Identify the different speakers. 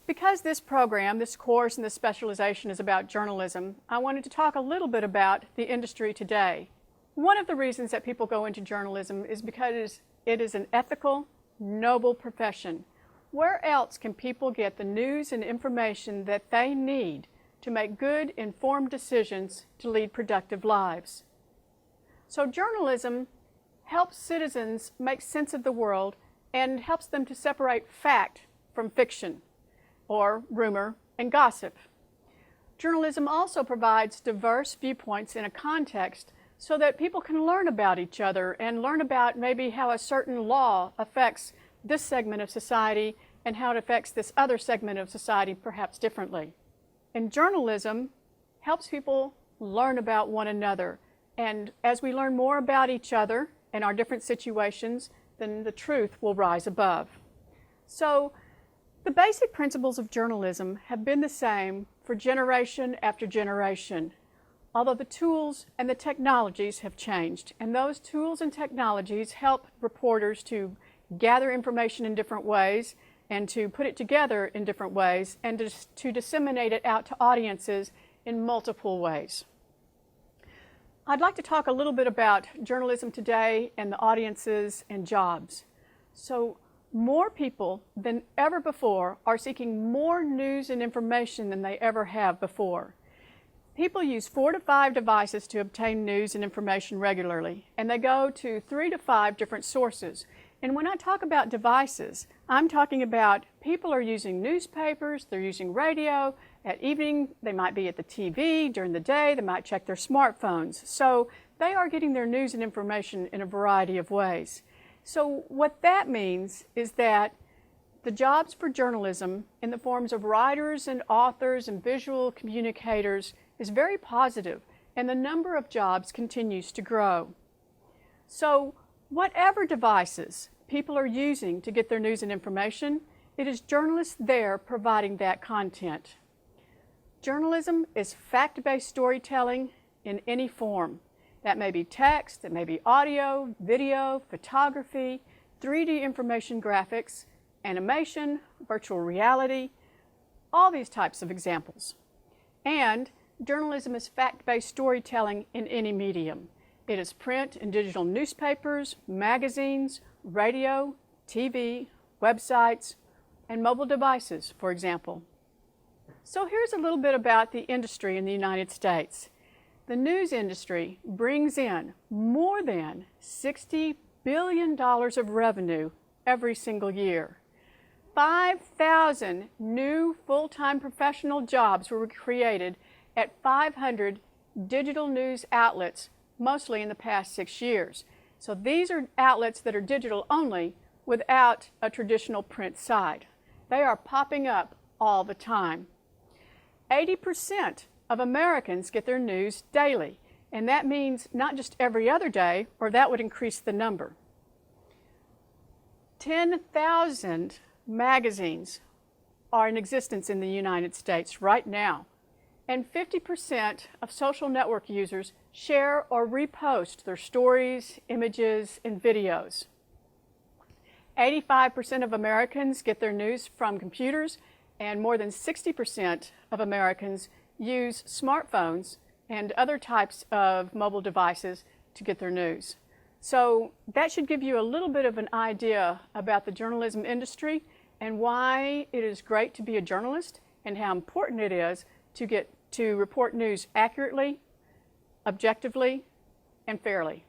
Speaker 1: Because this program, this course, and this specialization is about journalism, I wanted to talk a little bit about the industry today. One of the reasons that people go into journalism is because it is an ethical, noble profession. Where else can people get the news and information that they need to make good, informed decisions to lead productive lives? So journalism helps citizens make sense of the world and helps them to separate fact from fiction, or rumor and gossip. Journalism also provides diverse viewpoints in a context so that people can learn about each other and learn about maybe how a certain law affects this segment of society and how it affects this other segment of society perhaps differently. And journalism helps people learn about one another. And as we learn more about each other and our different situations, then the truth will rise above. So the basic principles of journalism have been the same for generation after generation, although the tools and the technologies have changed. And those tools and technologies help reporters to gather information in different ways and to put it together in different ways and to disseminate it out to audiences in multiple ways. I'd like to talk a little bit about journalism today and the audiences and jobs. So more people than ever before are seeking more news and information than they ever have before. People use 4 to 5 devices to obtain news and information regularly, and they go to 3 to 5 different sources. And when I talk about devices, I'm talking about people are using newspapers, they're using radio, at evening they might be at the TV, during the day they might check their smartphones. So they are getting their news and information in a variety of ways. So what that means is that the jobs for journalism in the forms of writers and authors and visual communicators is very positive, and the number of jobs continues to grow. So whatever devices people are using to get their news and information, it is journalists there providing that content. Journalism is fact-based storytelling in any form. That may be text, it may be audio, video, photography, 3D information graphics, animation, virtual reality, all these types of examples. And journalism is fact-based storytelling in any medium. It is print and digital newspapers, magazines, radio, TV, websites, and mobile devices, for example. So here's a little bit about the industry in the United States. The news industry brings in more than $60 billion of revenue every single year. 5,000 new full-time professional jobs were created at 500 digital news outlets, mostly in the past 6 years. So these are outlets that are digital only without a traditional print side. They are popping up all the time. 80% of Americans get their news daily, and that means not just every other day, or that would increase the number. 10,000 magazines are in existence in the United States right now, and 50% of social network users share or repost their stories, images, and videos. 85% of Americans get their news from computers, and more than 60% of Americans use smartphones and other types of mobile devices to get their news. So that should give you a little bit of an idea about the journalism industry and why it is great to be a journalist and how important it is to report news accurately, objectively, and fairly.